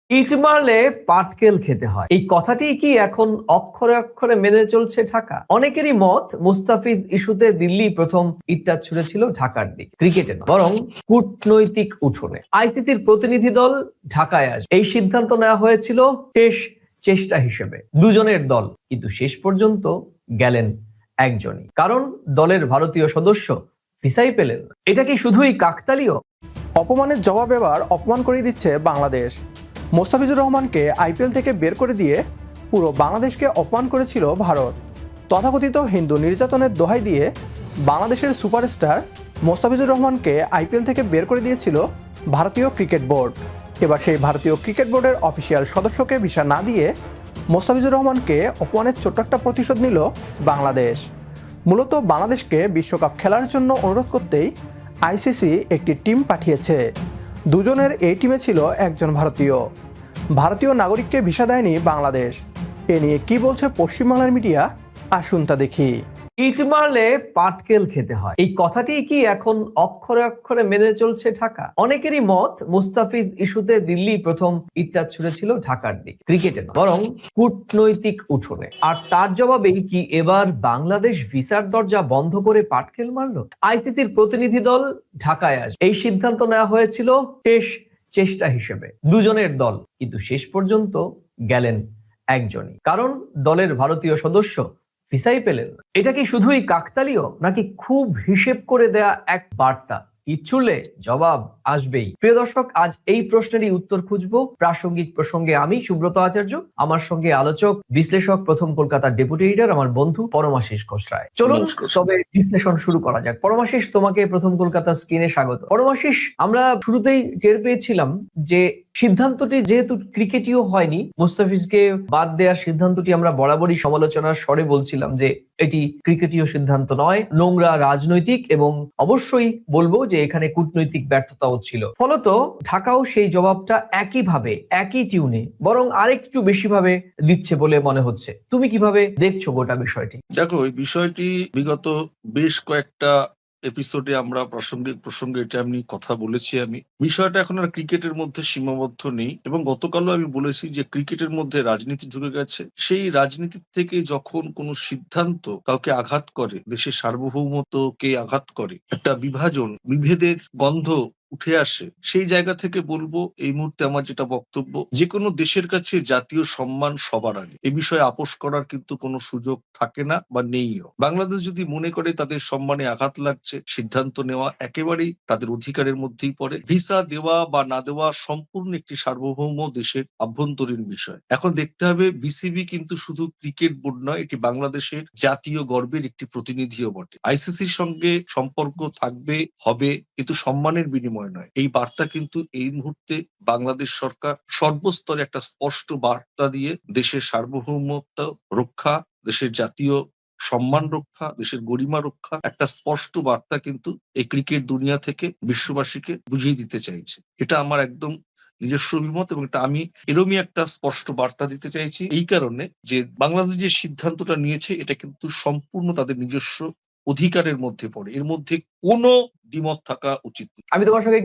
ইট মারলে পাটকেল খেতে হয়, এই কথাটি কি এখন অক্ষরে অক্ষরে মেনে চলছে ঢাকা? অনেকেরই মত, মুস্তাফিজ ইস্যুতে দিল্লি প্রথম ইটটা ছুঁড়েছিল ঢাকার দিক, ক্রিকেটে নয় বরং কূটনৈতিক উঠোনে। আইসিসির প্রতিনিধি দল ঢাকায় আসবে, এই সিদ্ধান্ত নেওয়া হয়েছিল শেষ চেষ্টা হিসেবে। দুজনের দল, কিন্তু শেষ পর্যন্ত গেলেন একজনই, কারণ দলের ভারতীয় সদস্য ভিসাই পেলেন না। এটা কি শুধুই কাকতালীয়? অপমানের জবাব এবার অপমান করে দিচ্ছে বাংলাদেশ। মোস্তাফিজুর রহমানকে আইপিএল থেকে বের করে দিয়ে পুরো বাংলাদেশকে অপমান করেছিল ভারত। তথাকথিত হিন্দু নির্যাতনের দোহাই দিয়ে বাংলাদেশের সুপারস্টার মোস্তাফিজুর রহমানকে আইপিএল থেকে বের করে দিয়েছিল ভারতীয় ক্রিকেট বোর্ড। এবার সেই ভারতীয় ক্রিকেট বোর্ডের অফিসিয়াল সদস্যকে ভিসা না দিয়ে মোস্তাফিজুর রহমানকে অপমানের ছোট্ট একটা প্রতিশোধ নিল বাংলাদেশ। মূলত বাংলাদেশকে বিশ্বকাপ খেলার জন্য অনুরোধ করতেই আইসিসি একটি টিম পাঠিয়েছে। দুজনের এই টিমে ছিল একজন ভারতীয় নাগরিককে ভিসা দেয়নি বাংলাদেশ। এ নিয়ে কি বলছে পশ্চিমবাংলার মিডিয়া, আসুন তা দেখি। ইট মারলে পাটকেল খেতে হয়, এই কথাটি কি এখন অক্ষরে অক্ষরে মেনে চলছে ঢাকা? অনেকেরই মত, মুস্তাফিজ ইস্যুতে দিল্লি প্রথম ইটটা ছুঁড়েছিল ঢাকার দিক, ক্রিকেটে নয় বরং কূটনৈতিক উঠোনে। আর তার জবাবেই কি এবার বাংলাদেশ ভিসার দরজা বন্ধ করে পাটকেল মারলো? আইসিসির প্রতিনিধি দল ঢাকায় আসবে, এই সিদ্ধান্ত নেওয়া হয়েছিল শেষ চেষ্টা হিসেবে। দুজনের দল, কিন্তু শেষ পর্যন্ত গেলেন একজনই, কারণ দলের ভারতীয় সদস্য ভিসাই পেলেন না। এটা কি শুধুই কাকতালীয়, নাকি খুব হিসেব করে দেয়া এক বার্তা? ইট ছুড়লে জবাব আসবেই। প্রিয় দর্শক, আজ এই প্রশ্নেরই উত্তর খুঁজবো প্রাসঙ্গিক প্রসঙ্গে। আমি সুব্রত আচার্য, আমার সঙ্গে আলোচক বিশ্লেষক প্রথম কলকাতার ডেপুটি এডিটর আমার বন্ধু পরমাশিস ঘোষরায়। চলুন তবে বিশ্লেষণ শুরু করা যাক। পরমাশিস, তোমাকে প্রথম কলকাতা স্ক্রিনে স্বাগত। পরমাশিস, আমরা শুরুতেই টের পেয়েছিলাম যে সিদ্ধান্তটি যেহেতু ক্রিকেটীয় হয়নি, মুস্তাফিজকে বাদ দেওয়ার সিদ্ধান্তটি আমরা বরাবরই সমালোচনার স্বরে বলছিলাম যে এটি ক্রিকেটীয় সিদ্ধান্ত নয়, নোংরা রাজনৈতিক, এবং অবশ্যই বলবো যে এখানে কূটনৈতিক ব্যর্থতাও ছিল। ফলত ঢাকাও সেই জবাবটা একইভাবে, একই টিউনে, বরং আরেকটু বেশি ভাবে দিচ্ছে বলে মনে হচ্ছে। তুমি কিভাবে দেখছো গোটা বিষয়টি? দেখো, এই বিষয়টি বিগত বেশ কয়েকটা এপিসোডে আমরা প্রসঙ্গে এটা আমি কথা বলেছি। আমি বিষয়টা এখন আর ক্রিকেটের মধ্যে সীমাবদ্ধ নেই, এবং গতকালও আমি বলেছি যে ক্রিকেটের মধ্যে রাজনীতি ঢুকে গেছে। সেই রাজনীতির থেকে যখন কোনো সিদ্ধান্ত কাউকে আঘাত করে, দেশের সার্বভৌমত্বকে আঘাত করে, একটা বিভেদের গন্ধ উঠে আসে, সেই জায়গা থেকে বলবো এই মুহূর্তে আমার যেটা বক্তব্য, যে কোনো দেশের কাছে জাতীয় সম্মান সবার আগে। এ বিষয়ে আপোষ করার কিন্তু কোনো সুযোগ থাকে না বা নেইও। বাংলাদেশ যদি মনে করে তাদের সম্মানে আঘাত লাগছে, সিদ্ধান্ত নেওয়া একেবারেই তাদের অধিকারের মধ্যেই পড়ে। ভিসা দেওয়া বা না দেওয়া সম্পূর্ণ একটি সার্বভৌম দেশের আভ্যন্তরীণ বিষয়। এখন দেখতে হবে, বিসিবি কিন্তু শুধু ক্রিকেট বোর্ড নয়, এটি বাংলাদেশের জাতীয় গর্বের একটি প্রতিনিধিও বটে। আইসিসির সঙ্গে সম্পর্ক থাকবে, হবে, কিন্তু সম্মানের বিনিময় নয়। এই বার্তা কিন্তু এই মুহূর্তে বাংলাদেশ সরকার সর্বস্তরে একটা স্পষ্ট বার্তা দিয়ে দেশের সার্বভৌমত্ব রক্ষা, দেশের জাতীয় সম্মান রক্ষা, দেশের গরিমা রক্ষা, একটা স্পষ্ট বার্তা কিন্তু এই ক্রিকেট দুনিয়া থেকে বিশ্ববাসীকে বুঝিয়ে দিতে চাইছে। এটা আমার একদম নিজস্ব অভিমত, এবং এটা আমি এরমই একটা স্পষ্ট বার্তা দিতে চাইছি এই কারণে যে বাংলাদেশ যে সিদ্ধান্তটা নিয়েছে এটা কিন্তু সম্পূর্ণ তাদের নিজস্ব অধিকারের মধ্যে পড়ে। এর মধ্যে কোনো দ্বিমত থাকা উচিত নয়। আমি তোমার সঙ্গে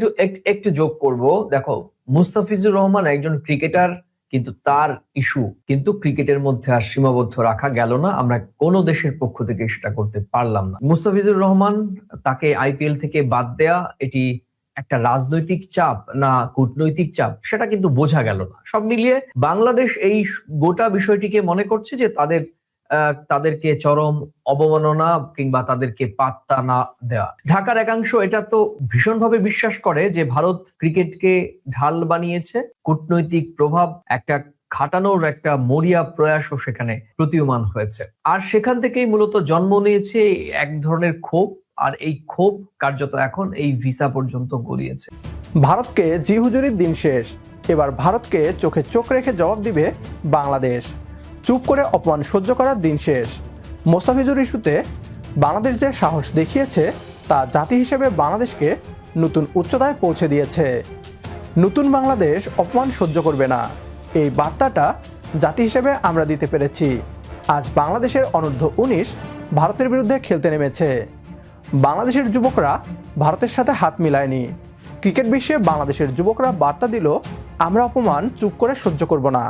একটু যোগ করব। দেখো, মুস্তাফিজুর রহমান একজন ক্রিকেটার, কিন্তু তার ইস্যু কিন্তু ক্রিকেটের মধ্যে আর সীমাবদ্ধ রাখা গেল না। আমরা কোন দেশের পক্ষ থেকে সেটা করতে পারলাম না। মুস্তাফিজুর রহমান, তাকে আইপিএল থেকে বাদ দেয়া, এটি একটা রাজনৈতিক চাপ না কূটনৈতিক চাপ, সেটা কিন্তু বোঝা গেল না। সব মিলিয়ে বাংলাদেশ এই গোটা বিষয়টিকে মনে করছে যে তাদেরকে চরম অবমাননা কিংবা তাদেরকে পাত্তা না দেওয়া। ঢাকার একাংশ এটা তো ভীষণভাবে বিশ্বাস করে যে ভারত ক্রিকেটকে ঢাল বানিয়েছে, কূটনৈতিক প্রভাব একটা খাটানোর একটা মরিয়া প্রয়াসও সেখানে প্রতীয়মান হয়েছে। আর সেখান থেকেই মূলত জন্ম নিয়েছে এক ধরনের ক্ষোভ, আর এই ক্ষোভ কার্যত এখন এই ভিসা পর্যন্ত গড়িয়েছে। ভারতকে জি হুজুরির দিন শেষ। এবার ভারতকে চোখে চোখ রেখে জবাব দিবে বাংলাদেশ। চুপ করে অপমান সহ্য করার দিন শেষ। মোস্তাফিজুর ইস্যুতে বাংলাদেশ যে সাহস দেখিয়েছে তা জাতি হিসেবে বাংলাদেশকে নতুন উচ্চতায় পৌঁছে দিয়েছে। নতুন বাংলাদেশ অপমান সহ্য করবে না, এই বার্তাটা জাতি হিসেবে আমরা দিতে পেরেছি। আজ বাংলাদেশের অনূর্ধ্ব-19 ভারতের বিরুদ্ধে খেলতে নেমেছে। বাংলাদেশের যুবকরা ভারতের সাথে হাত মিলায়নি। ক্রিকেট বিশ্বে বাংলাদেশের যুবকরা বার্তা দিল আমরা অপমান চুপ করে সহ্য করব না।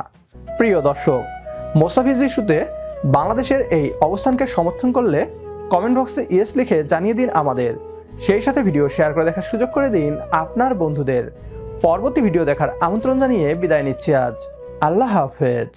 প্রিয় দর্শক, মোস্তাফিজ ইস্যুতে বাংলাদেশের এই অবস্থানকে সমর্থন করলে কমেন্ট বক্সে ইয়েস লিখে জানিয়ে দিন আমাদের। সেই সাথে ভিডিও শেয়ার করে দেখার সুযোগ করে দিন আপনার বন্ধুদের। পরবর্তী ভিডিও দেখার আমন্ত্রণ জানিয়ে বিদায় নিচ্ছি আজ। আল্লাহ হাফেজ।